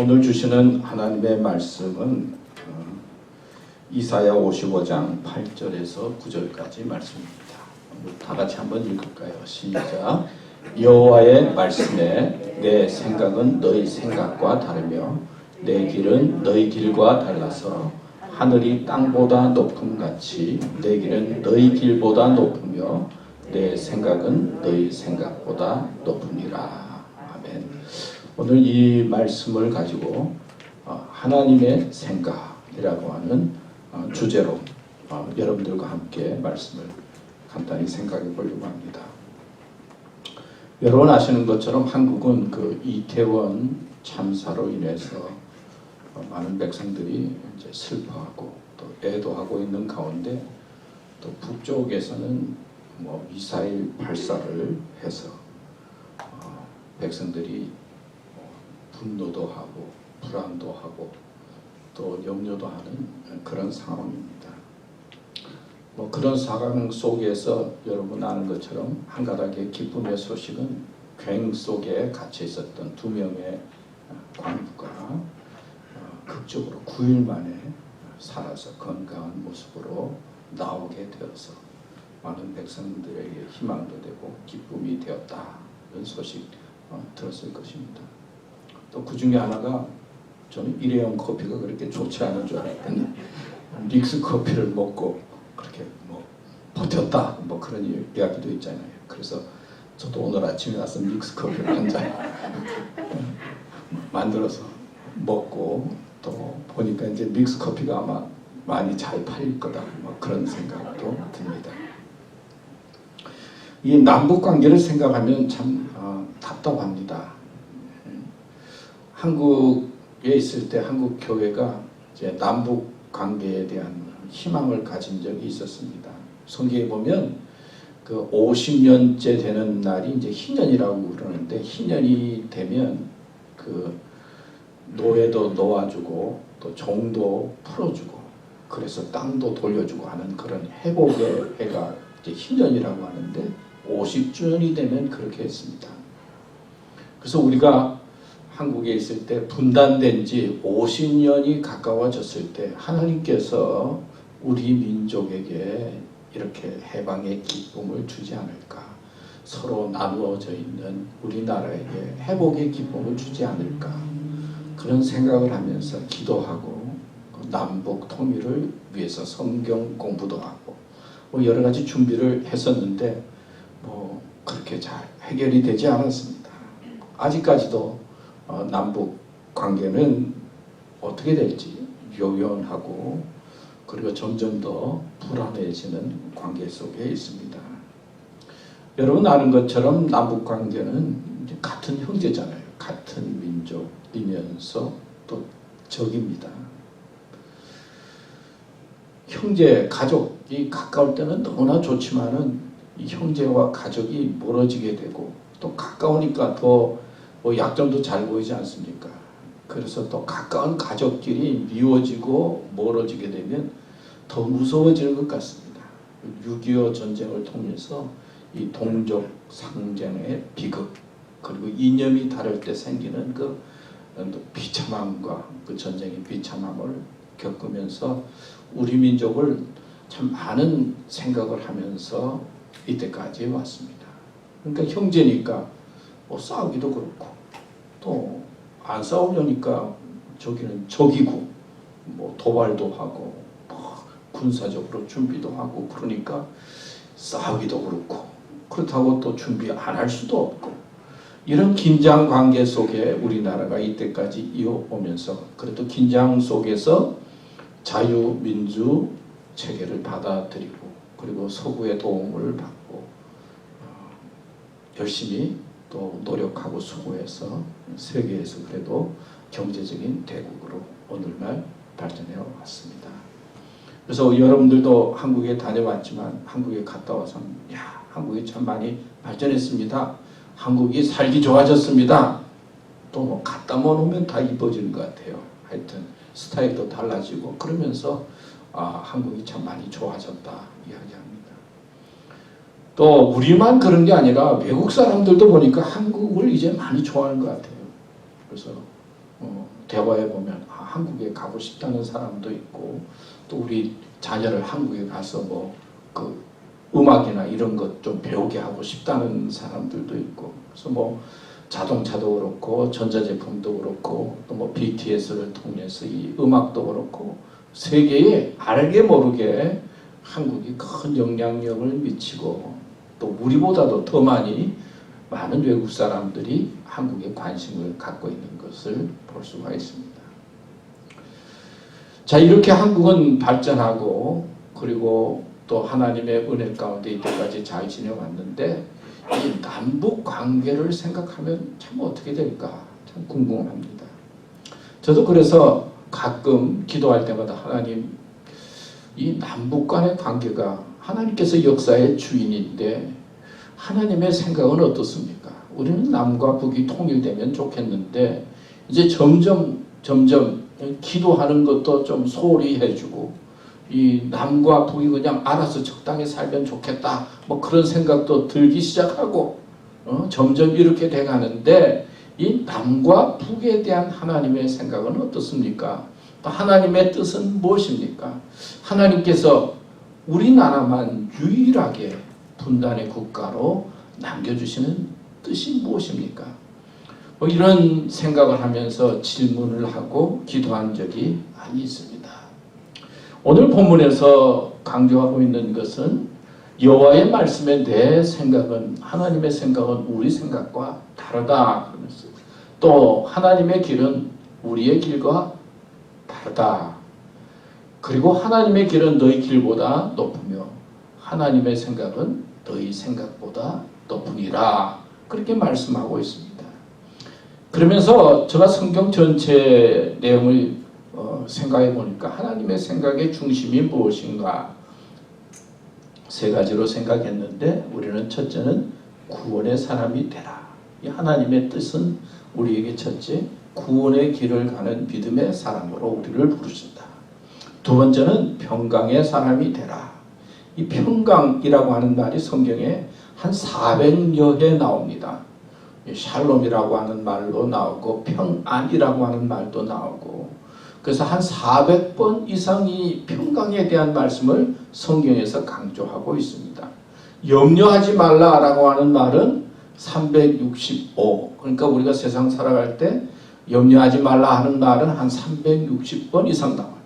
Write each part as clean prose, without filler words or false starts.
오늘 주시는 하나님의 말씀은 이사야 55장 8절에서 9절까지 말씀입니다. 다 같이 한번 읽을까요? 시작. 여호와의 말씀에 내 생각은 너희 생각과 다르며 내 길은 너희 길과 달라서 하늘이 땅보다 높음같이 내 길은 너희 길보다 높으며 내 생각은 너희 생각보다 높으니라. 아멘. 오늘 이 말씀을 가지고 하나님의 생각이라고 하는 주제로 여러분들과 함께 말씀을 간단히 생각해 보려고 합니다. 여러분 아시는 것처럼 한국은 그 이태원 참사로 인해서 많은 백성들이 이제 슬퍼하고 또 애도하고 있는 가운데 또 북쪽에서는 미사일 발사를 해서 백성들이 분노도 하고 불안도 하고 또 염려도 하는 그런 상황입니다. 그런 상황 속에서 여러분 아는 것처럼 한 가닥의 기쁨의 소식은 괭 속에 갇혀 있었던 2명의 광부가 극적으로 9일 만에 살아서 건강한 모습으로 나오게 되어서 많은 백성들에게 희망도 되고 기쁨이 되었다는 소식 들었을 것입니다. 또 그 중에 하나가 저는 일회용 커피가 그렇게 좋지 않은 줄 알았더니 믹스 커피를 먹고 그렇게 버텼다 그런 이야기도 있잖아요. 그래서 저도 오늘 아침에 와서 믹스 커피를 한 잔 만들어서 먹고 또 보니까 이제 믹스 커피가 아마 많이 잘 팔릴 거다 그런 생각도 듭니다. 이 남북 관계를 생각하면 참 답답합니다. 한국에 있을 때 한국 교회가 이제 남북 관계에 대한 희망을 가진 적이 있었습니다. 성경에 보면 그 50년째 되는 날이 이제 희년이라고 그러는데 희년이 되면 그 노예도 놓아주고 또 종도 풀어주고 그래서 땅도 돌려주고 하는 그런 회복의 해가 이제 희년이라고 하는데 50주년이 되면 그렇게 했습니다. 그래서 우리가 한국에 있을 때 분단된 지 50년이 가까워졌을 때 하나님께서 우리 민족에게 이렇게 해방의 기쁨을 주지 않을까, 서로 나누어져 있는 우리나라에게 회복의 기쁨을 주지 않을까, 그런 생각을 하면서 기도하고 남북 통일을 위해서 성경 공부도 하고 여러 가지 준비를 했었는데 그렇게 잘 해결이 되지 않았습니다. 아직까지도 남북 관계는 어떻게 될지 요연하고 그리고 점점 더 불안해지는 관계 속에 있습니다. 여러분 아는 것처럼 남북 관계는 이제 같은 형제잖아요. 같은 민족이면서 또 적입니다. 형제, 가족이 가까울 때는 너무나 좋지만은 이 형제와 가족이 멀어지게 되고 또 가까우니까 더 약점도 잘 보이지 않습니까? 그래서 또 가까운 가족끼리 미워지고 멀어지게 되면 더 무서워지는 것 같습니다. 6.25 전쟁을 통해서 이 동족 상쟁의 비극 그리고 이념이 다를 때 생기는 그 비참함과 그 전쟁의 비참함을 겪으면서 우리 민족을 참 많은 생각을 하면서 이때까지 왔습니다. 그러니까 형제니까 싸우기도 그렇고 또 안 싸우려니까 저기는 적이고 도발도 하고 군사적으로 준비도 하고 그러니까 싸우기도 그렇고 그렇다고 또 준비 안 할 수도 없고 이런 긴장 관계 속에 우리나라가 이때까지 이어오면서 그래도 긴장 속에서 자유민주 체계를 받아들이고 그리고 서구의 도움을 받고 열심히 또 노력하고 수고해서 세계에서 그래도 경제적인 대국으로 오늘날 발전해 왔습니다. 그래서 여러분들도 한국에 다녀왔지만 한국에 갔다 와서 한국이 참 많이 발전했습니다. 한국이 살기 좋아졌습니다. 또 갔다 오면 다 이뻐지는 것 같아요. 하여튼 스타일도 달라지고 그러면서 한국이 참 많이 좋아졌다 이야기합니다. 또 우리만 그런 게 아니라 외국 사람들도 보니까 한국을 이제 많이 좋아하는 것 같아요. 그래서 대화해 보면 한국에 가고 싶다는 사람도 있고, 또 우리 자녀를 한국에 가서 그 음악이나 이런 것 좀 배우게 하고 싶다는 사람들도 있고, 그래서 자동차도 그렇고 전자제품도 그렇고 또 BTS를 통해서 이 음악도 그렇고 세계에 알게 모르게 한국이 큰 영향력을 미치고, 또 우리보다도 더 많은 외국 사람들이 한국에 관심을 갖고 있는 것을 볼 수가 있습니다. 자, 이렇게 한국은 발전하고, 그리고 또 하나님의 은혜 가운데 이때까지 잘 지내왔는데, 이 남북 관계를 생각하면 참 어떻게 될까 참 궁금합니다. 저도 그래서 가끔 기도할 때마다 하나님, 이 남북 간의 관계가 하나님께서 역사의 주인인데 하나님의 생각은 어떻습니까? 우리는 남과 북이 통일되면 좋겠는데 이제 점점 기도하는 것도 좀 소홀히 해주고, 이 남과 북이 그냥 알아서 적당히 살면 좋겠다 그런 생각도 들기 시작하고, 점점 이렇게 돼가는데 이 남과 북에 대한 하나님의 생각은 어떻습니까? 또 하나님의 뜻은 무엇입니까? 하나님께서 우리나라만 유일하게 분단의 국가로 남겨주시는 뜻이 무엇입니까? 이런 생각을 하면서 질문을 하고 기도한 적이 많이 있습니다. 오늘 본문에서 강조하고 있는 것은 여호와의 말씀에 내 생각은, 하나님의 생각은 우리 생각과 다르다 그러면서, 또 하나님의 길은 우리의 길과 다르다. 그리고 하나님의 길은 너희 길보다 높으며 하나님의 생각은 너희 생각보다 높으니라. 그렇게 말씀하고 있습니다. 그러면서 제가 성경 전체 내용을 생각해 보니까 하나님의 생각의 중심이 무엇인가 세 가지로 생각했는데, 우리는 첫째는 구원의 사람이 되라. 이 하나님의 뜻은 우리에게 첫째 구원의 길을 가는 믿음의 사람으로 우리를 부르신다. 두 번째는 평강의 사람이 되라. 이 평강이라고 하는 말이 성경에 한 400여 회 나옵니다. 샬롬이라고 하는 말도 나오고 평안이라고 하는 말도 나오고, 그래서 한 400번 이상이 평강에 대한 말씀을 성경에서 강조하고 있습니다. 염려하지 말라라고 하는 말은 365, 그러니까 우리가 세상 살아갈 때 염려하지 말라 하는 말은 한 360번 이상 나와요.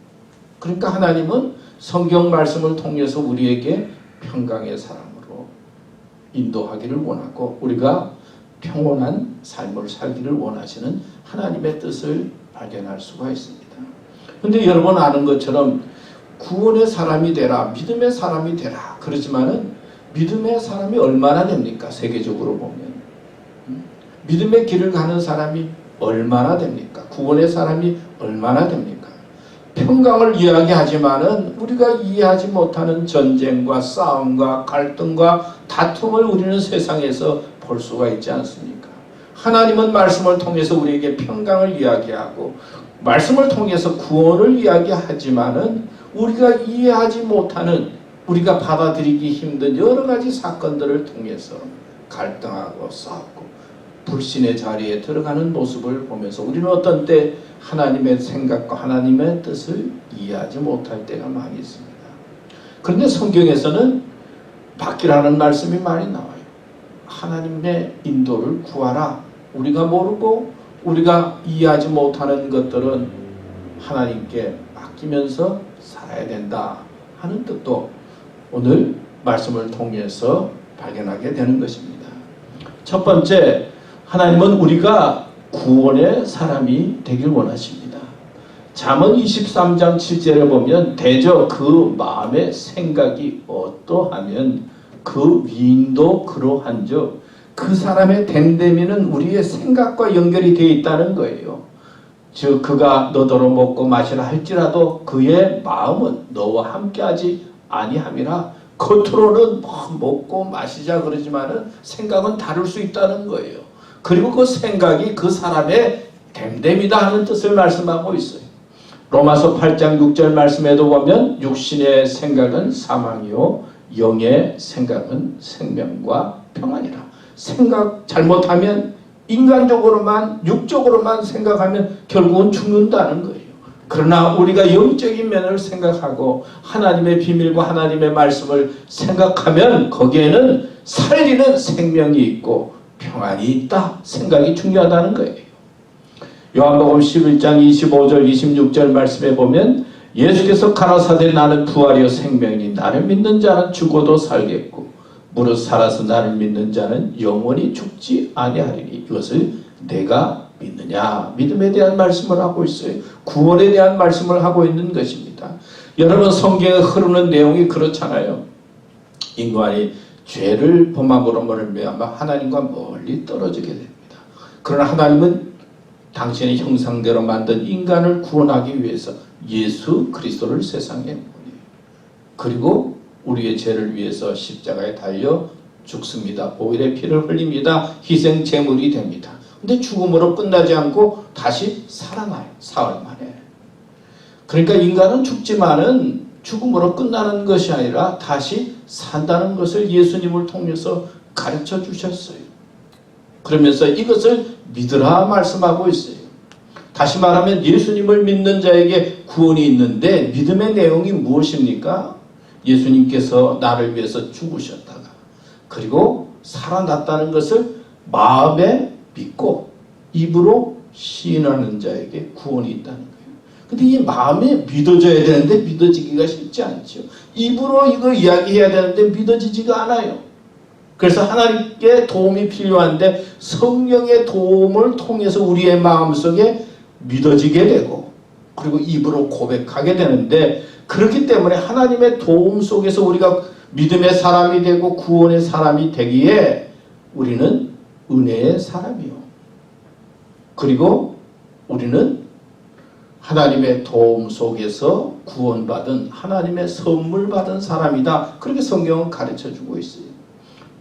그러니까 하나님은 성경 말씀을 통해서 우리에게 평강의 사람으로 인도하기를 원하고, 우리가 평온한 삶을 살기를 원하시는 하나님의 뜻을 발견할 수가 있습니다. 그런데 여러분 아는 것처럼 구원의 사람이 되라, 믿음의 사람이 되라 그러지만은 믿음의 사람이 얼마나 됩니까? 세계적으로 보면 믿음의 길을 가는 사람이 얼마나 됩니까? 구원의 사람이 얼마나 됩니까? 평강을 이야기하지만은 우리가 이해하지 못하는 전쟁과 싸움과 갈등과 다툼을 우리는 세상에서 볼 수가 있지 않습니까? 하나님은 말씀을 통해서 우리에게 평강을 이야기하고 말씀을 통해서 구원을 이야기하지만은 우리가 이해하지 못하는, 우리가 받아들이기 힘든 여러 가지 사건들을 통해서 갈등하고 싸우고 불신의 자리에 들어가는 모습을 보면서 우리는 어떤 때 하나님의 생각과 하나님의 뜻을 이해하지 못할 때가 많이 있습니다. 그런데 성경에서는 바뀌라는 말씀이 많이 나와요. 하나님의 인도를 구하라. 우리가 모르고 우리가 이해하지 못하는 것들은 하나님께 맡기면서 살아야 된다 하는 뜻도 오늘 말씀을 통해서 발견하게 되는 것입니다. 첫 번째, 하나님은 우리가 구원의 사람이 되길 원하십니다. 잠언 23장 7절에 보면 대저 그 마음의 생각이 어떠하면 그 위인도 그러한즉, 그 사람의 됨됨이는 우리의 생각과 연결이 되어 있다는 거예요. 즉 그가 너더러 먹고 마시라 할지라도 그의 마음은 너와 함께하지 아니함이라. 겉으로는 먹고 마시자 그러지만은 생각은 다를 수 있다는 거예요. 그리고 그 생각이 그 사람의 됨됨이다 하는 뜻을 말씀하고 있어요. 로마서 8장 6절 말씀에도 보면 육신의 생각은 사망이요 영의 생각은 생명과 평안이라. 생각 잘못하면 인간적으로만 육적으로만 생각하면 결국은 죽는다는 거예요. 그러나 우리가 영적인 면을 생각하고 하나님의 비밀과 하나님의 말씀을 생각하면 거기에는 살리는 생명이 있고 평안이 있다 생각이 중요하다는 거예요. 요한복음 11장 25절 26절 말씀에 보면 예수께서 가라사대 나는 부활이요 생명이니 나를 믿는 자는 죽어도 살겠고 무릇 살아서 나를 믿는 자는 영원히 죽지 아니하리니 이것을 내가 믿느냐. 믿음에 대한 말씀을 하고 있어요. 구원에 대한 말씀을 하고 있는 것입니다. 여러분 성경에 흐르는 내용이 그렇잖아요. 인간이 죄를 범함으로 말미암아 하나님과 멀리 떨어지게 됩니다. 그러나 하나님은 당신의 형상대로 만든 인간을 구원하기 위해서 예수 그리스도를 세상에 보내요. 그리고 우리의 죄를 위해서 십자가에 달려 죽습니다. 보혈의 피를 흘립니다. 희생 제물이 됩니다. 근데 죽음으로 끝나지 않고 다시 살아나요. 사흘 만에. 그러니까 인간은 죽지만은 죽음으로 끝나는 것이 아니라 다시 산다는 것을 예수님을 통해서 가르쳐 주셨어요. 그러면서 이것을 믿으라 말씀하고 있어요. 다시 말하면 예수님을 믿는 자에게 구원이 있는데 믿음의 내용이 무엇입니까? 예수님께서 나를 위해서 죽으셨다가 그리고 살아났다는 것을 마음에 믿고 입으로 시인하는 자에게 구원이 있다는 거예요. 근데 이 마음에 믿어져야 되는데 믿어지기가 쉽지 않죠. 입으로 이거 이야기해야 되는데 믿어지지가 않아요. 그래서 하나님께 도움이 필요한데 성령의 도움을 통해서 우리의 마음속에 믿어지게 되고 그리고 입으로 고백하게 되는데 그렇기 때문에 하나님의 도움 속에서 우리가 믿음의 사람이 되고 구원의 사람이 되기에 우리는 은혜의 사람이요. 그리고 우리는 하나님의 도움 속에서 구원받은 하나님의 선물 받은 사람이다. 그렇게 성경은 가르쳐주고 있어요.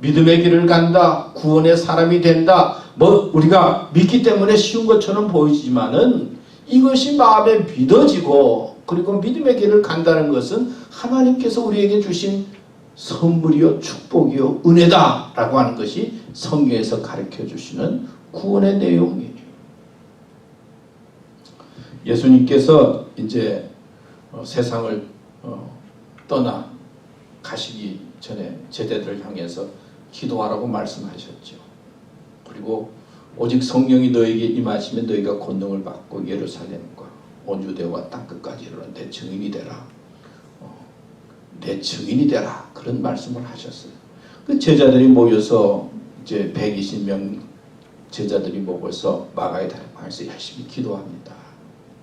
믿음의 길을 간다. 구원의 사람이 된다. 우리가 믿기 때문에 쉬운 것처럼 보이지만은 이것이 마음에 믿어지고 그리고 믿음의 길을 간다는 것은 하나님께서 우리에게 주신 선물이요 축복이요 은혜다라고 하는 것이 성경에서 가르쳐 주시는 구원의 내용이에요. 예수님께서 이제 세상을 떠나 가시기 전에 제자들을 향해서 기도하라고 말씀하셨죠. 그리고 오직 성령이 너에게 임하시면 너희가 권능을 받고 예루살렘과 온 유대와 땅끝까지 이르러 내 증인이 되라. 내 증인이 되라. 그런 말씀을 하셨어요. 그 제자들이 모여서 이제 120명 제자들이 모여서 마가의 다락방에서 열심히 기도합니다.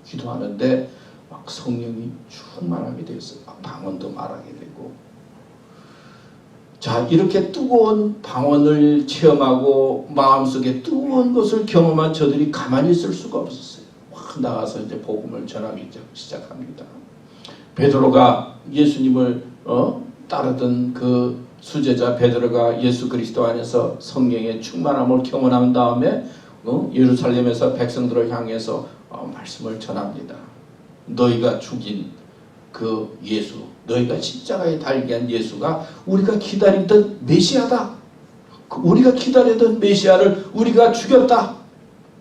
기도하는데 막 성령이 충만하게 되었어요. 막 방언도 말하게 되고. 자, 이렇게 뜨거운 방언을 체험하고 마음속에 뜨거운 것을 경험한 저들이 가만히 있을 수가 없었어요. 확 나가서 이제 복음을 전하기 시작합니다. 베드로가 예수님을 따르던 그 수제자 베드로가 예수 그리스도 안에서 성령의 충만함을 경험한 다음에 예루살렘에서 백성들을 향해서 말씀을 전합니다. 너희가 죽인 그 예수, 너희가 십자가에 달게 한 예수가 우리가 기다리던 메시아다. 우리가 기다리던 메시아를 우리가 죽였다.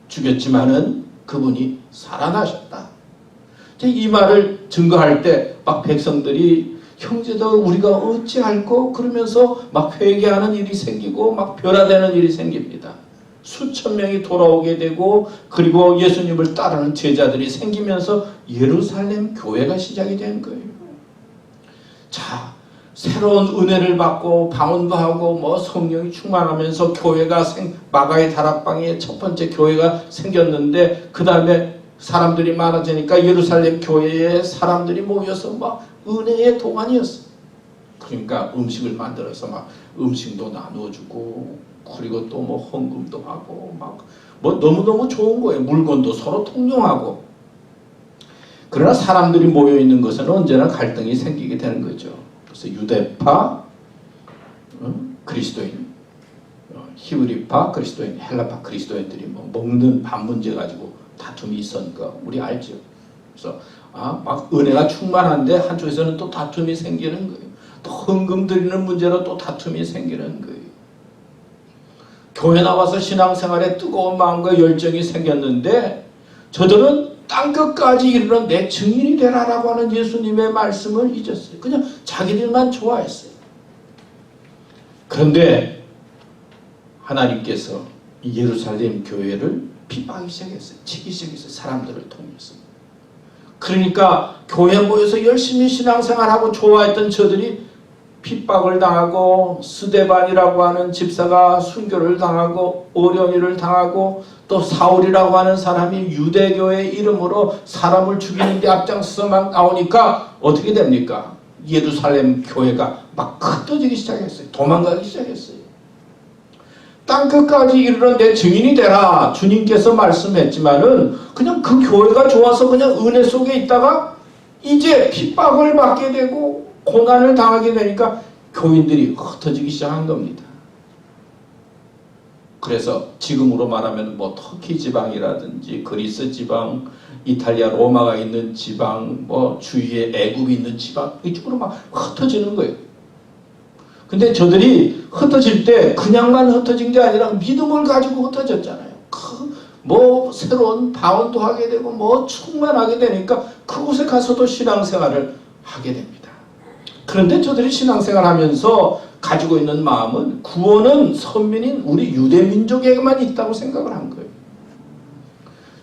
죽였지만은 그분이 살아나셨다. 이 말을 증거할 때 막 백성들이 형제들 우리가 어찌할꼬 그러면서 막 회개하는 일이 생기고 막 변화되는 일이 생깁니다. 수천 명이 돌아오게 되고 그리고 예수님을 따르는 제자들이 생기면서 예루살렘 교회가 시작이 된 거예요. 자, 새로운 은혜를 받고 방언도 하고 성령이 충만하면서 교회가 마가의 다락방에 첫 번째 교회가 생겼는데 그 다음에 사람들이 많아지니까 예루살렘 교회에 사람들이 모여서 막 은혜의 동안이었어요. 그러니까 음식을 만들어서 막 음식도 나누어주고 그리고 또 헌금도 하고 너무너무 좋은 거예요. 물건도 서로 통용하고. 그러나 사람들이 모여있는 것은 언제나 갈등이 생기게 되는 거죠. 그래서 유대파, 그리스도인, 히브리파, 그리스도인, 헬라파 그리스도인들이 먹는 밥 문제 가지고 다툼이 있었던 거 우리 알죠. 그래서 막 은혜가 충만한데 한쪽에서는 또 다툼이 생기는 거예요. 또 헌금 드리는 문제로 또 다툼이 생기는 거예요. 교회 나와서 신앙생활에 뜨거운 마음과 열정이 생겼는데 저들은 땅끝까지 이르러 내 증인이 되라라고 하는 예수님의 말씀을 잊었어요. 그냥 자기들만 좋아했어요. 그런데 하나님께서 예루살렘 교회를 핍박하기 시작했어요. 치기 시작했어요. 사람들을 통해서. 그러니까 교회 모여서 열심히 신앙생활하고 좋아했던 저들이 핍박을 당하고 스데반이라고 하는 집사가 순교를 당하고 어려움을 당하고 또 사울이라고 하는 사람이 유대교의 이름으로 사람을 죽이는 데 앞장서서 막 나오니까 어떻게 됩니까? 예루살렘 교회가 막 흩어지기 시작했어요. 도망가기 시작했어요. 땅끝까지 이르러 내 증인이 되라 주님께서 말씀했지만은 그냥 그 교회가 좋아서 그냥 은혜 속에 있다가 이제 핍박을 받게 되고 고난을 당하게 되니까 교인들이 흩어지기 시작한 겁니다. 그래서 지금으로 말하면 뭐 터키 지방이라든지 그리스 지방, 이탈리아 로마가 있는 지방, 뭐 주위에 애굽이 있는 지방 이쪽으로 막 흩어지는 거예요. 근데 저들이 흩어질 때 그냥만 흩어진 게 아니라 믿음을 가지고 흩어졌잖아요. 뭐 새로운 방언도 하게 되고 뭐 충만하게 되니까 그곳에 가서도 신앙생활을 하게 됩니다. 그런데 저들이 신앙생활하면서 가지고 있는 마음은 구원은 선민인 우리 유대민족에게만 있다고 생각을 한 거예요.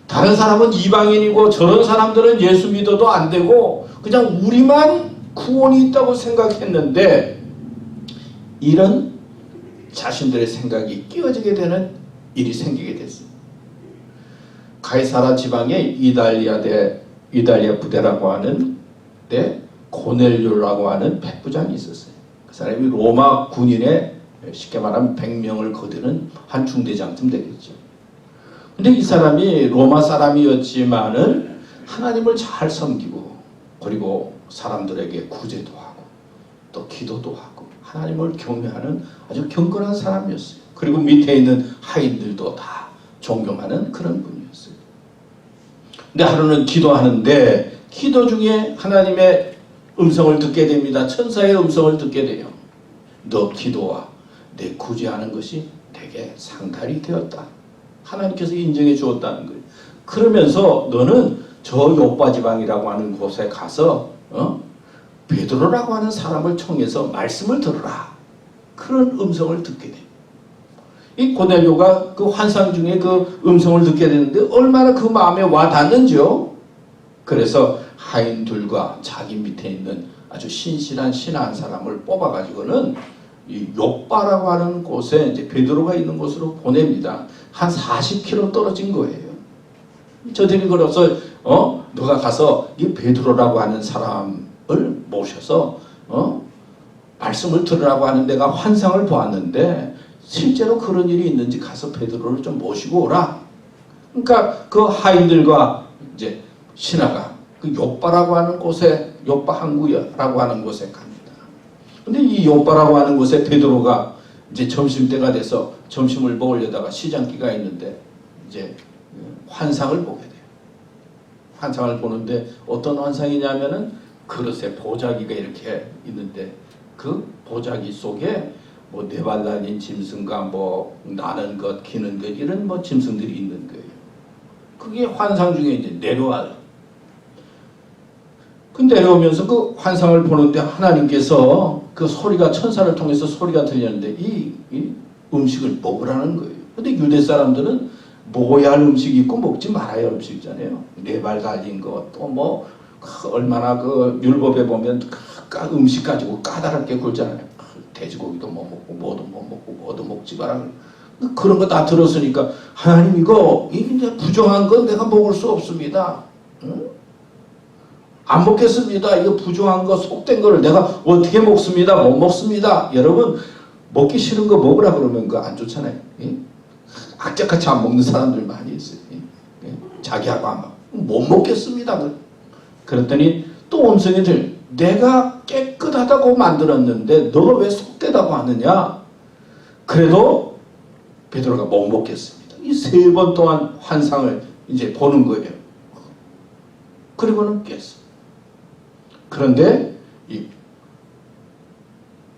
다른 사람은 이방인이고 저런 사람들은 예수 믿어도 안 되고 그냥 우리만 구원이 있다고 생각했는데 이런 자신들의 생각이 끼어지게 되는 일이 생기게 됐어요. 가이사라 지방에 이달리아 부대라고 하는 데 고넬료라고 하는 백부장이 있었어요. 그 사람이 로마 군인의 쉽게 말하면 100명을 거두는 한 중대장쯤 되겠죠. 근데 이 사람이 로마 사람이었지만은 하나님을 잘 섬기고 그리고 사람들에게 구제도 하고 또 기도도 하고 하나님을 경외하는 아주 경건한 사람이었어요. 그리고 밑에 있는 하인들도 다 존경하는 그런 분이었어요. 근데 하루는 기도하는데 기도 중에 하나님의 음성을 듣게 됩니다. 천사의 음성을 듣게 돼요. 너 기도와 내 구제하는 것이 내게 상달이 되었다. 하나님께서 인정해 주었다는 거예요. 그러면서 너는 저 요빠 지방이라고 하는 곳에 가서 베드로라고 하는 사람을 통해서 말씀을 들으라. 그런 음성을 듣게 돼요. 이 고넬료가 그 환상 중에 그 음성을 듣게 되는데 얼마나 그 마음에 와 닿는지요. 그래서 하인들과 자기 밑에 있는 아주 신실한 신한 사람을 뽑아가지고는 이 요빠라고 하는 곳에 이제 베드로가 있는 곳으로 보냅니다. 한 40km 떨어진 거예요. 저들이 그래서 너가 가서 이 베드로라고 하는 사람을 모셔서 말씀을 들으라고 하는 내가 환상을 보았는데 실제로 그런 일이 있는지 가서 베드로를 좀 모시고 오라. 그러니까 그 하인들과 이제 신하가 그 요빠라고 하는 곳에 요빠 항구라고 하는 곳에 갑니다. 근데 이 요빠라고 하는 곳에 베드로가 이제 점심때가 돼서 점심을 먹으려다가 시장기가 있는데 이제 환상을 보게 돼요. 환상을 보는데 어떤 환상이냐면은 그릇에 보자기가 이렇게 있는데 그 보자기 속에 뭐 네 발 달린 짐승과 뭐 나는 것, 기는 것 이런 뭐 짐승들이 있는 거예요. 그게 환상 중에 이제 내려와요. 그 내려오면서 그 환상을 보는데 하나님께서 그 소리가 천사를 통해서 소리가 들렸는데 이 음식을 먹으라는 거예요. 근데 유대 사람들은 먹어야 할 음식이 있고 먹지 말아야 할 음식 있잖아요. 네 발 달린 것, 또 뭐 얼마나 그 율법에 보면 음식 가지고 까다롭게 굴잖아요. 돼지고기도 못 먹고 뭐도 못 먹고 뭐도 먹지 마라. 그런 거 다 들었으니까 하나님 이거 이제 부정한 건 내가 먹을 수 없습니다. 응? 안 먹겠습니다. 이거 부정한 거 속된 거를 내가 어떻게 먹습니다. 못 먹습니다. 여러분 먹기 싫은 거 먹으라 그러면 그거 안 좋잖아요. 예? 악착같이 안 먹는 사람들 많이 있어요. 예? 자기하고 안 먹. 못 먹겠습니다. 그랬더니 또 음성이 들. 내가 깨끗하다고 만들었는데 너가 왜 속되다고 하느냐. 그래도 베드로가 못 먹겠습니다. 이 3번 동안 환상을 이제 보는 거예요. 그리고는 깼어. 그런데 이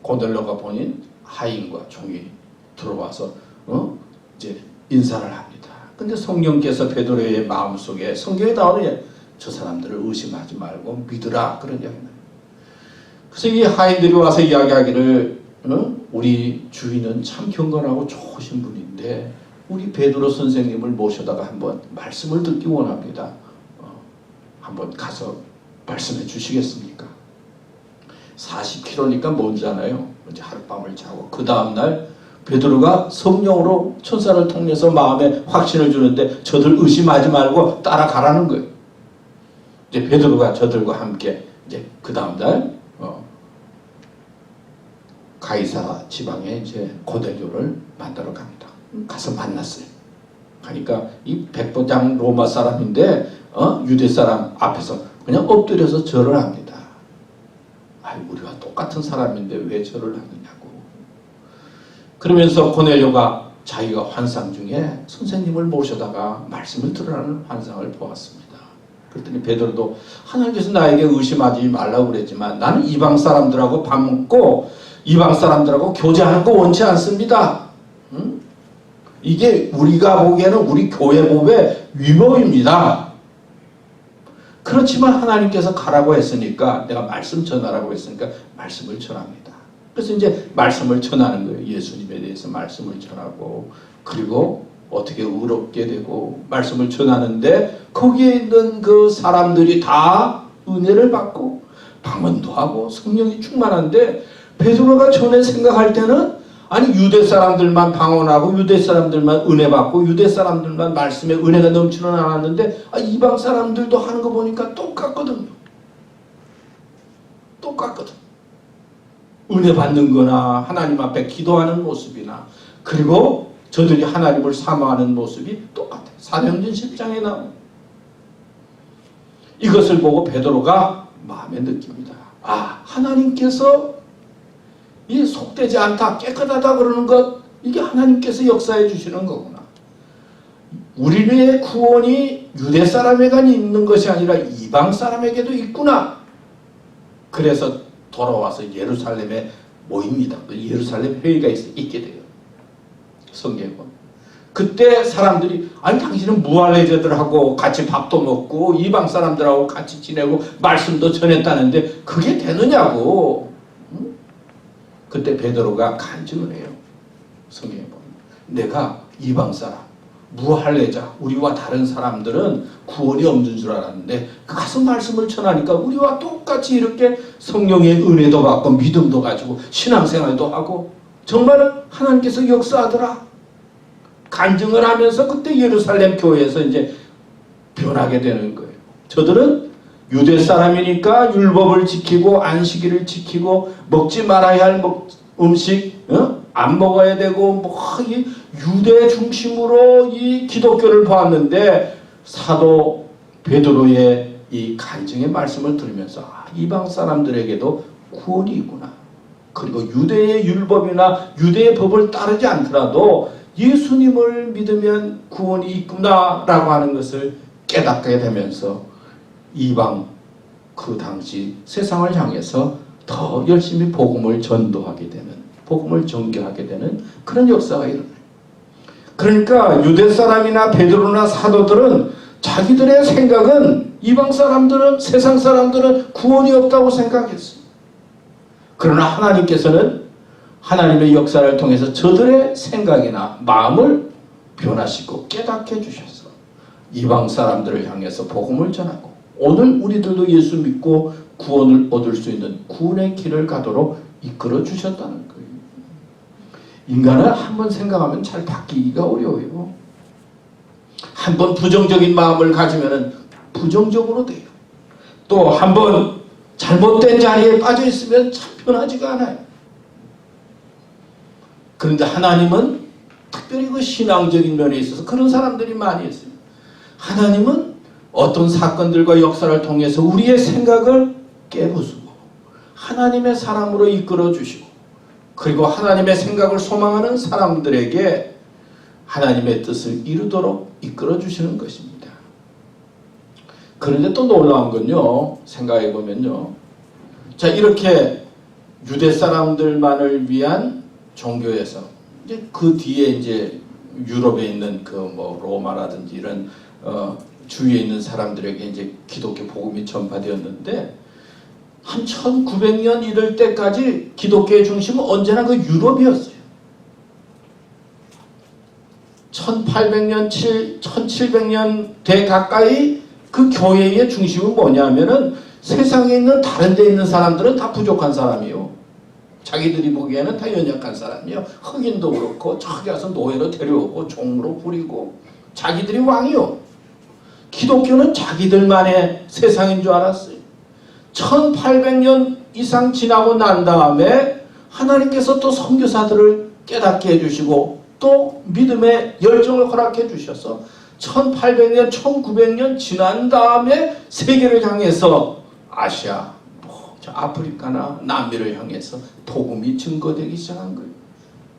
고넬료가 보닌 하인과 종이 들어와서 이제 인사를 합니다. 근데 성령께서 베드로의 마음속에 성경에 나오는 저 사람들을 의심하지 말고 믿으라 그런 이야기입니다. 그래서 이 하인들이 와서 이야기하기를 우리 주인은 참 경건하고 좋으신 분인데 우리 베드로 선생님을 모셔다가 한번 말씀을 듣기 원합니다. 한번 가서 말씀해 주시겠습니까? 40km니까 먼잖아요. 이제 하룻밤을 자고 그 다음날 베드로가 성령으로 천사를 통해서 마음에 확신을 주는데 저들 의심하지 말고 따라가라는 거예요. 이제 베드로가 저들과 함께 이제 그 다음날 가이사라 지방에 이제 고넬료를 만나러 갑니다. 가서 만났어요. 가니까 이 백보장 로마 사람인데 유대 사람 앞에서 그냥 엎드려서 절을 합니다. 아이, 우리가 똑같은 사람인데 왜 절을 하느냐고. 그러면서 고넬료가 자기가 환상 중에 선생님을 모셔다가 말씀을 들으라는 환상을 보았습니다. 그랬더니 베드로도 하나님께서 나에게 의심하지 말라고 그랬지만 나는 이방 사람들하고 밥 먹고 이방 사람들하고 교제하는 거 원치 않습니다. 이게 우리가 보기에는 우리 교회 법의 위법입니다. 그렇지만 하나님께서 가라고 했으니까 내가 말씀 전하라고 했으니까 말씀을 전합니다. 그래서 이제 말씀을 전하는 거예요. 예수님에 대해서 말씀을 전하고 그리고 어떻게 의롭게 되고 말씀을 전하는데 거기에 있는 그 사람들이 다 은혜를 받고 방언도 하고 성령이 충만한데 베드로가 전에 생각할 때는 아니 유대 사람들만 방언하고 유대 사람들만 은혜 받고 유대 사람들만 말씀에 은혜가 넘치는 않았는데 이방 사람들도 하는 거 보니까 똑같거든요. 똑같거든. 은혜 받는 거나 하나님 앞에 기도하는 모습이나 그리고 저들이 하나님을 사모하는 모습이 똑같아요. 사도행전 10장에 나와요. 이것을 보고 베드로가 마음에 느낍니다. 하나님께서 이 속되지 않다, 깨끗하다 그러는 것, 이게 하나님께서 역사해 주시는 거구나. 우리의 구원이 유대 사람에게만 있는 것이 아니라 이방 사람에게도 있구나. 그래서 돌아와서 예루살렘에 모입니다. 예루살렘 회의가 있게 돼요. 성경에 보면. 그때 사람들이 아니 당신은 무할례자들하고 같이 밥도 먹고 이방 사람들하고 같이 지내고 말씀도 전했다는데 그게 되느냐고. 그때 베드로가 간증을 해요. 성경에 보면. 내가 이방 사람, 무할례자, 우리와 다른 사람들은 구원이 없는 줄 알았는데 가서 말씀을 전하니까 우리와 똑같이 이렇게 성령의 은혜도 받고 믿음도 가지고 신앙생활도 하고 정말 하나님께서 역사하더라. 간증을 하면서 그때 예루살렘 교회에서 이제 변하게 되는 거예요. 저들은 유대 사람이니까 율법을 지키고 안식일을 지키고 먹지 말아야 할 음식 안 먹어야 되고 이 유대 중심으로 이 기독교를 보았는데 사도 베드로의 이 간증의 말씀을 들으면서 이방 사람들에게도 구원이 있구나. 그리고 유대의 율법이나 유대의 법을 따르지 않더라도 예수님을 믿으면 구원이 있구나라고 하는 것을 깨닫게 되면서 이방 그 당시 세상을 향해서 더 열심히 복음을 전도하게 되는 복음을 전개하게 되는 그런 역사가 일어나요. 그러니까 유대 사람이나 베드로나 사도들은 자기들의 생각은 이방 사람들은 세상 사람들은 구원이 없다고 생각했어요. 그러나 하나님께서는 하나님의 역사를 통해서 저들의 생각이나 마음을 변화시키고 깨닫게 해주셔서 이방 사람들을 향해서 복음을 전하고 오늘 우리들도 예수 믿고 구원을 얻을 수 있는 구원의 길을 가도록 이끌어 주셨다는 거예요. 인간은 한번 생각하면 잘 바뀌기가 어려워요. 한번 부정적인 마음을 가지면 부정적으로 돼요. 또 한번 잘못된 자리에 빠져 있으면 참 편하지가 않아요. 그런데 하나님은 특별히 그 신앙적인 면에 있어서 그런 사람들이 많이 있어요. 하나님은 어떤 사건들과 역사를 통해서 우리의 생각을 깨부수고 하나님의 사람으로 이끌어 주시고 그리고 하나님의 생각을 소망하는 사람들에게 하나님의 뜻을 이루도록 이끌어 주시는 것입니다. 그런데 또 놀라운 건요, 생각해 보면요, 자 이렇게 유대 사람들만을 위한 종교에서 이제 그 뒤에 이제 유럽에 있는 그 뭐 로마라든지 이런 주위에 있는 사람들에게 이제 기독교 복음이 전파되었는데 한 1900년 이럴 때까지 기독교의 중심은 언제나 그 유럽이었어요. 1800년, 1700년대 가까이 그 교회의 중심은 뭐냐면은 세상에 있는 다른 데 있는 사람들은 다 부족한 사람이요. 자기들이 보기에는 다 연약한 사람이요. 흑인도 그렇고 저기 가서 노예로 데려오고 종으로 부리고 자기들이 왕이요. 기독교는 자기들만의 세상인 줄 알았어요. 1800년 이상 지나고 난 다음에 하나님께서 또 선교사들을 깨닫게 해주시고 또 믿음의 열정을 허락해 주셔서 1800년, 1900년 지난 다음에 세계를 향해서 아시아, 아프리카나 남미를 향해서 복음이 증거되기 시작한 거예요.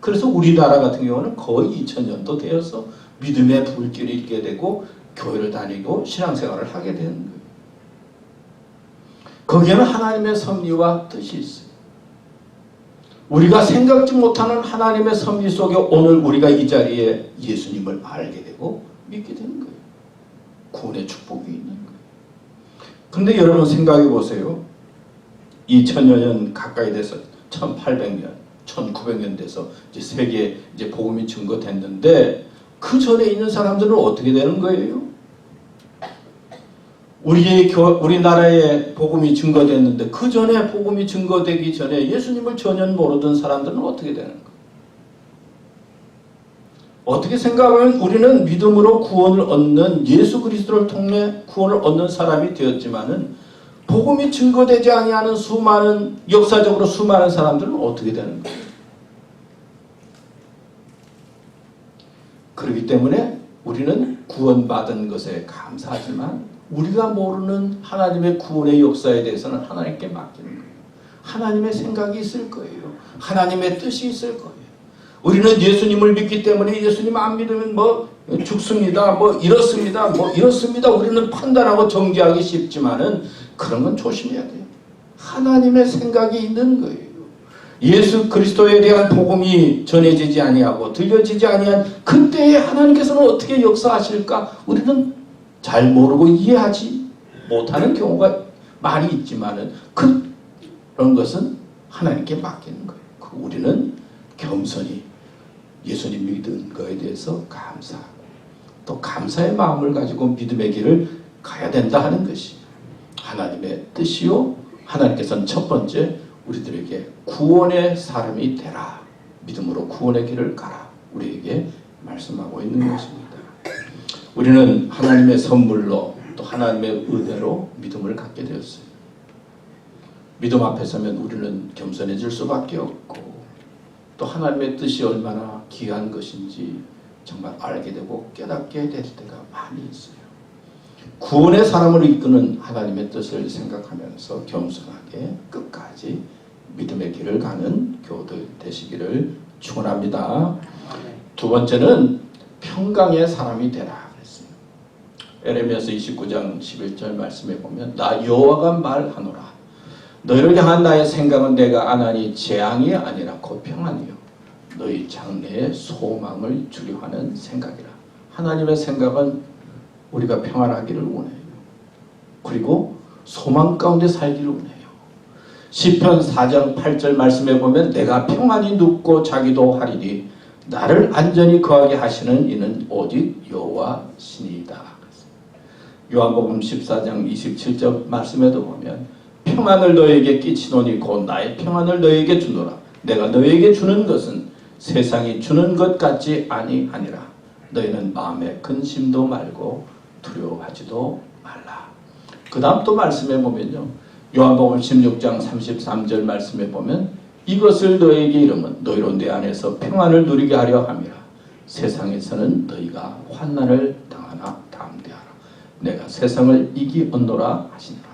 그래서 우리나라 같은 경우는 거의 2000년도 되어서 믿음의 불길을 잃게 되고 교회를 다니고 신앙생활을 하게 되는 거예요. 거기에는 하나님의 섭리와 뜻이 있어요. 우리가 생각지 못하는 하나님의 섭리 속에 오늘 우리가 이 자리에 예수님을 알게 되고 믿게 되는 거예요. 구원의 축복이 있는 거예요. 그런데 여러분 생각해 보세요. 2000여 년 가까이 돼서 1800년, 1900년 돼서 이제 세계에 이제 복음이 증거됐는데 그 전에 있는 사람들은 어떻게 되는 거예요? 우리나라에 복음이 증거됐는데 그 전에 복음이 증거되기 전에 예수님을 전혀 모르던 사람들은 어떻게 되는 거예요? 어떻게 생각하면 우리는 믿음으로 구원을 얻는 예수 그리스도를 통해 구원을 얻는 사람이 되었지만은 복음이 증거되지 아니하는 수많은 역사적으로 수많은 사람들은 어떻게 되는 거예요? 그렇기 때문에 우리는 구원받은 것에 감사하지만 우리가 모르는 하나님의 구원의 역사에 대해서는 하나님께 맡기는 거예요. 하나님의 생각이 있을 거예요. 하나님의 뜻이 있을 거예요. 우리는 예수님을 믿기 때문에 예수님 안 믿으면 뭐 죽습니다. 뭐 이렇습니다. 뭐 이렇습니다. 우리는 판단하고 정죄하기 쉽지만은 그런 건 조심해야 돼요. 하나님의 생각이 있는 거예요. 예수 그리스도에 대한 복음이 전해지지 아니하고 들려지지 아니한 그때에 하나님께서는 어떻게 역사하실까? 우리는 잘 모르고 이해하지 못하는 경우가 많이 있지만은 그런 것은 하나님께 맡기는 거예요. 우리는 겸손히 예수님 믿은 거에 대해서 감사하고 또 감사의 마음을 가지고 믿음의 길을 가야 된다 하는 것이 하나님의 뜻이요. 하나님께서는 첫 번째 우리들에게 구원의 사람이 되라. 믿음으로 구원의 길을 가라. 우리에게 말씀하고 있는 것입니다. 우리는 하나님의 선물로 또 하나님의 은혜로 믿음을 갖게 되었어요. 믿음 앞에 서면 우리는 겸손해질 수밖에 없고 또 하나님의 뜻이 얼마나 귀한 것인지 정말 알게 되고 깨닫게 될 때가 많이 있어요. 구원의 사람을 이끄는 하나님의 뜻을 생각하면서 겸손하게 끝까지 믿음의 길을 가는 교우들 되시기를 축원합니다. 두 번째는 평강의 사람이 되라 그랬어요. 에레미야서 29장 11절 말씀에 보면 나 여호와가 말하노라. 너희를 향한 나의 생각은 내가 안하니 재앙이 아니라 곧 평안이요 너희 장래에 소망을 주려 하는 생각이라. 하나님의 생각은 우리가 평안하기를 원해요. 그리고 소망 가운데 살기를 원해요. 시편 4장 8절 말씀에 보면 내가 평안히 눕고 자기도 하리니 나를 안전히 거하게 하시는 이는 오직 여호와 신이다. 요한복음 14장 27절 말씀에도 보면 평안을 너에게 끼치노니 곧 나의 평안을 너에게 주노라. 내가 너에게 주는 것은 세상이 주는 것 같지 아니하니라. 너희는 마음에 근심도 말고 두려워하지도 말라. 그 다음 또 말씀해 보면요. 요한복음 16장 33절 말씀에 보면 이것을 너에게 이르면 너희로 내 안에서 평안을 누리게 하려 함이라. 세상에서는 너희가 환난을 당하나 담대하라. 내가 세상을 이기었노라 하시니라.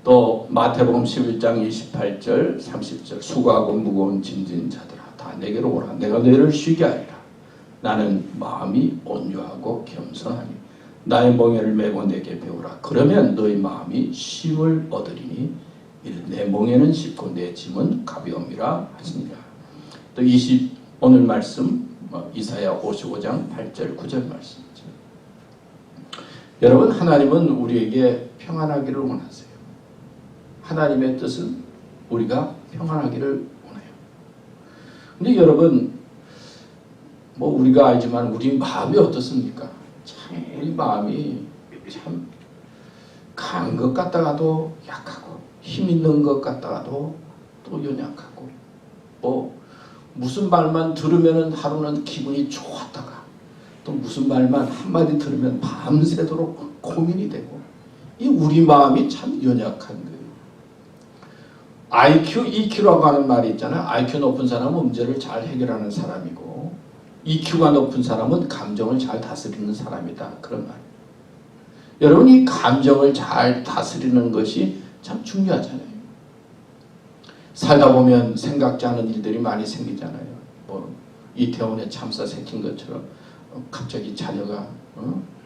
또 마태복음 11장 28절 30절 수고하고 무거운 짐진 자들아 다 내게로 오라. 내가 너희를 쉬게 하리라. 나는 마음이 온유하고 겸손하니 나의 멍에를 메고 내게 배우라. 그러면 너희 마음이 쉼을 얻으리니 내 멍에는 쉽고 내 짐은 가벼움이라 하시니라. 또 오늘 말씀 이사야 55장 8절 9절 말씀이죠. 여러분, 하나님은 우리에게 평안하기를 원하세요. 하나님의 뜻은 우리가 평안하기를 원해요. 근데 여러분, 우리가 알지만 우리 마음이 어떻습니까? 참 우리 마음이 참 강한 것 같다가도 약하고 힘 있는 것 같다가도 또 연약하고 무슨 말만 들으면 하루는 기분이 좋았다가 또 무슨 말만 한마디 들으면 밤새도록 고민이 되고 이 우리 마음이 참 연약한 거예요. IQ, EQ라고 하는 말이 있잖아요. IQ 높은 사람은 문제를 잘 해결하는 사람이고 EQ가 높은 사람은 감정을 잘 다스리는 사람이다. 그런 말이에요. 여러분, 이 감정을 잘 다스리는 것이 참 중요하잖아요. 살다 보면 생각지 않은 일들이 많이 생기잖아요. 이태원에 참사 생긴 것처럼 갑자기 자녀가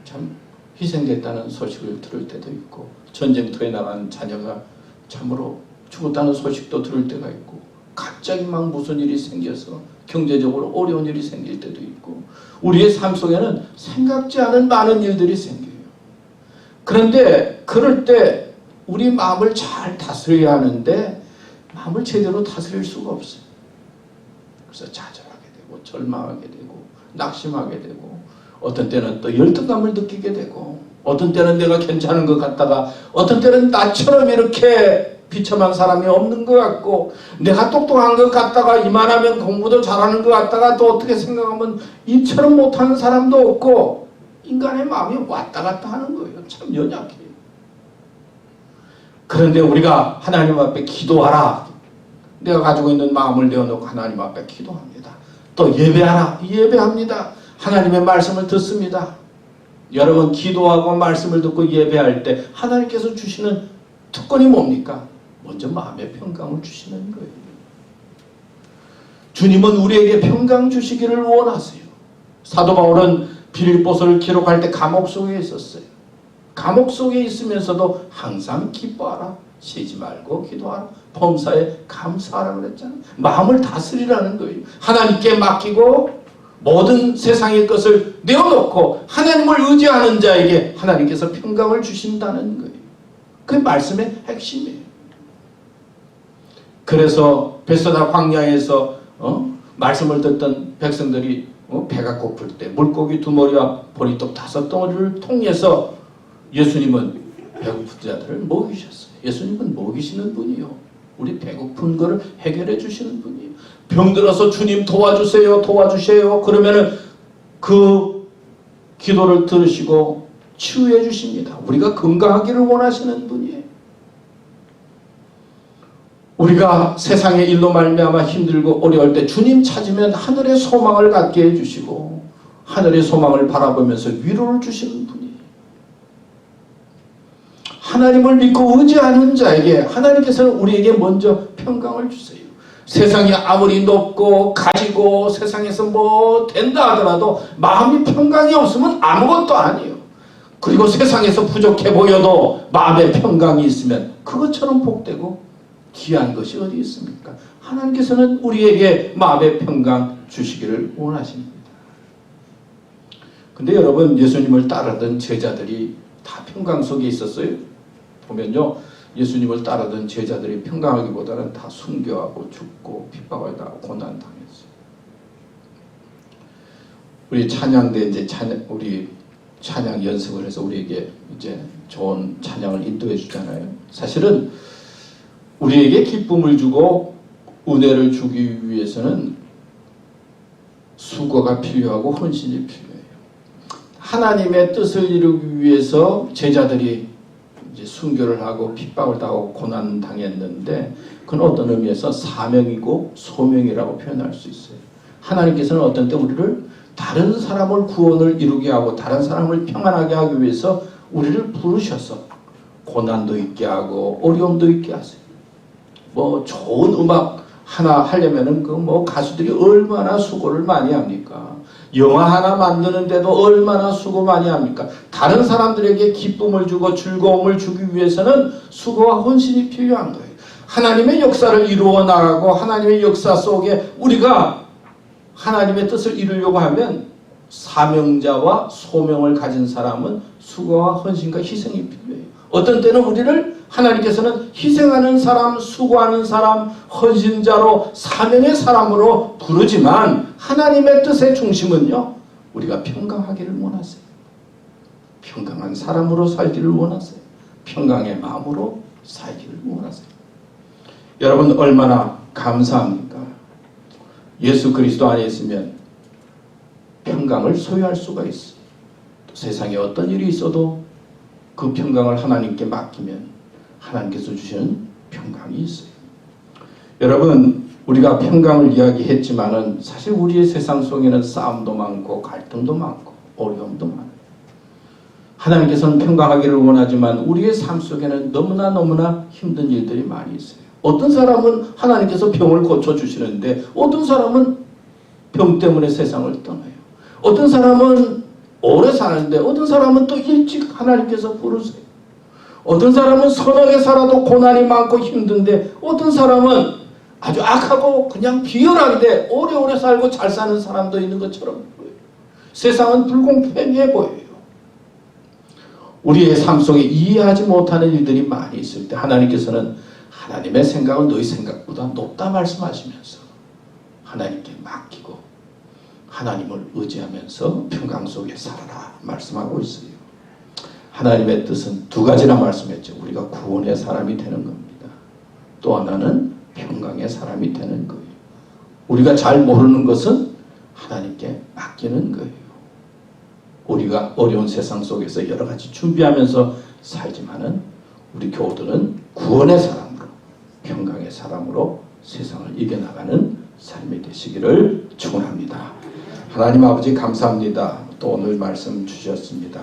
참 희생됐다는 소식을 들을 때도 있고 전쟁터에 나간 자녀가 참으로 죽었다는 소식도 들을 때가 있고 갑자기 막 무슨 일이 생겨서 경제적으로 어려운 일이 생길 때도 있고 우리의 삶 속에는 생각지 않은 많은 일들이 생겨요. 그런데 그럴 때 우리 마음을 잘 다스려야 하는데 마음을 제대로 다스릴 수가 없어요. 그래서 좌절하게 되고 절망하게 되고 낙심하게 되고 어떤 때는 또 열등감을 느끼게 되고 어떤 때는 내가 괜찮은 것 같다가 어떤 때는 나처럼 이렇게 비참한 사람이 없는 것 같고 내가 똑똑한 것 같다가 이만하면 공부도 잘하는 것 같다가 또 어떻게 생각하면 이처럼 못하는 사람도 없고 인간의 마음이 왔다 갔다 하는 거예요. 참 연약해요. 그런데 우리가 하나님 앞에 기도하라. 내가 가지고 있는 마음을 내어놓고 하나님 앞에 기도합니다. 또 예배하라. 예배합니다. 하나님의 말씀을 듣습니다. 여러분, 기도하고 말씀을 듣고 예배할 때 하나님께서 주시는 특권이 뭡니까? 먼저 마음의 평강을 주시는 거예요. 주님은 우리에게 평강 주시기를 원하세요. 사도 바울은 빌립보서를 기록할 때 감옥 속에 있었어요. 감옥 속에 있으면서도 항상 기뻐하라. 쉬지 말고 기도하라. 범사에 감사하라 그랬잖아요. 마음을 다스리라는 거예요. 하나님께 맡기고 모든 세상의 것을 내어놓고 하나님을 의지하는 자에게 하나님께서 평강을 주신다는 거예요. 그게 말씀의 핵심이에요. 그래서 베스다 광야에서 말씀을 듣던 백성들이 배가 고플 때 물고기 2마리와 보리떡 5덩어리를 통해서 예수님은 배고픈 자들을 먹이셨어요. 예수님은 먹이시는 분이요. 우리 배고픈 거를 해결해 주시는 분이에요. 병들어서 주님 도와주세요. 도와주세요. 그러면은 그 기도를 들으시고 치유해 주십니다. 우리가 건강하기를 원하시는 분이에요. 우리가 세상의 일로 말미암아 힘들고 어려울 때 주님 찾으면 하늘의 소망을 갖게 해주시고 하늘의 소망을 바라보면서 위로를 주시는 분이에요. 하나님을 믿고 의지하는 자에게 하나님께서는 우리에게 먼저 평강을 주세요. 세상이 아무리 높고 가지고 세상에서 뭐 된다 하더라도 마음이 평강이 없으면 아무것도 아니에요. 그리고 세상에서 부족해 보여도 마음에 평강이 있으면 그것처럼 복되고 귀한 것이 어디 있습니까? 하나님께서는 우리에게 마음의 평강 주시기를 원하십니다. 근데 여러분, 예수님을 따르던 제자들이 다 평강 속에 있었어요? 보면요, 예수님을 따르던 제자들이 평강하기보다는 다 순교하고 죽고 핍박을 당하고 고난당했어요. 우리 찬양대 이제 우리 찬양 연습을 해서 우리에게 이제 좋은 찬양을 인도해 주잖아요. 사실은 우리에게 기쁨을 주고 은혜를 주기 위해서는 수고가 필요하고 헌신이 필요해요. 하나님의 뜻을 이루기 위해서 제자들이 이제 순교를 하고 핍박을 당하고 고난 당했는데 그건 어떤 의미에서 사명이고 소명이라고 표현할 수 있어요. 하나님께서는 어떤 때 우리를 다른 사람을 구원을 이루게 하고 다른 사람을 평안하게 하기 위해서 우리를 부르셔서 고난도 있게 하고 어려움도 있게 하세요. 뭐 좋은 음악 하나 하려면은 그 뭐 가수들이 얼마나 수고를 많이 합니까? 영화 하나 만드는데도 얼마나 수고 많이 합니까? 다른 사람들에게 기쁨을 주고 즐거움을 주기 위해서는 수고와 헌신이 필요한 거예요. 하나님의 역사를 이루어 나가고 하나님의 역사 속에 우리가 하나님의 뜻을 이루려고 하면 사명자와 소명을 가진 사람은 수고와 헌신과 희생이 필요해요. 어떤 때는 우리를 하나님께서는 희생하는 사람, 수고하는 사람, 헌신자로 사명의 사람으로 부르지만 하나님의 뜻의 중심은요, 우리가 평강하기를 원하세요. 평강한 사람으로 살기를 원하세요. 평강의 마음으로 살기를 원하세요. 여러분 얼마나 감사합니까? 예수 그리스도 안에 있으면 평강을 소유할 수가 있어요. 또 세상에 어떤 일이 있어도 그 평강을 하나님께 맡기면 하나님께서 주시는 평강이 있어요. 여러분 우리가 평강을 이야기했지만은 사실 우리의 세상 속에는 싸움도 많고 갈등도 많고 어려움도 많아요. 하나님께서는 평강하기를 원하지만 우리의 삶 속에는 너무나 힘든 일들이 많이 있어요. 어떤 사람은 하나님께서 병을 고쳐주시는데 어떤 사람은 병 때문에 세상을 떠나요. 어떤 사람은 오래 사는데 어떤 사람은 또 일찍 하나님께서 부르세요. 어떤 사람은 선하게 살아도 고난이 많고 힘든데 어떤 사람은 아주 악하고 그냥 비열한데 오래오래 살고 잘 사는 사람도 있는 것처럼 보여요. 세상은 불공평해 보여요. 우리의 삶 속에 이해하지 못하는 일들이 많이 있을 때 하나님께서는 하나님의 생각은 너희 생각보다 높다 말씀하시면서 하나님께 맡기고 하나님을 의지하면서 평강 속에 살아라 말씀하고 있어요. 하나님의 뜻은 두 가지나 말씀했죠. 우리가 구원의 사람이 되는 겁니다. 또 하나는 평강의 사람이 되는 거예요. 우리가 잘 모르는 것은 하나님께 맡기는 거예요. 우리가 어려운 세상 속에서 여러 가지 준비하면서 살지만은 우리 교우들은 구원의 사람으로 평강의 사람으로 세상을 이겨나가는 삶이 되시기를 축원합니다. 하나님 아버지 감사합니다. 또 오늘 말씀 주셨습니다.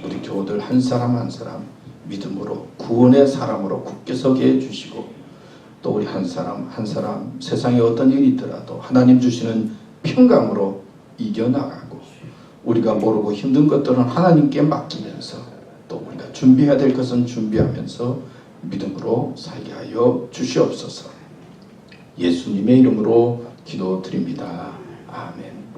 우리 교우들 한 사람 한 사람 믿음으로 구원의 사람으로 굳게 서게 해주시고 또 우리 한 사람 한 사람 세상에 어떤 일이 있더라도 하나님 주시는 평강으로 이겨나가고 우리가 모르고 힘든 것들은 하나님께 맡기면서 또 우리가 준비해야 될 것은 준비하면서 믿음으로 살게 하여 주시옵소서. 예수님의 이름으로 기도드립니다. 아멘.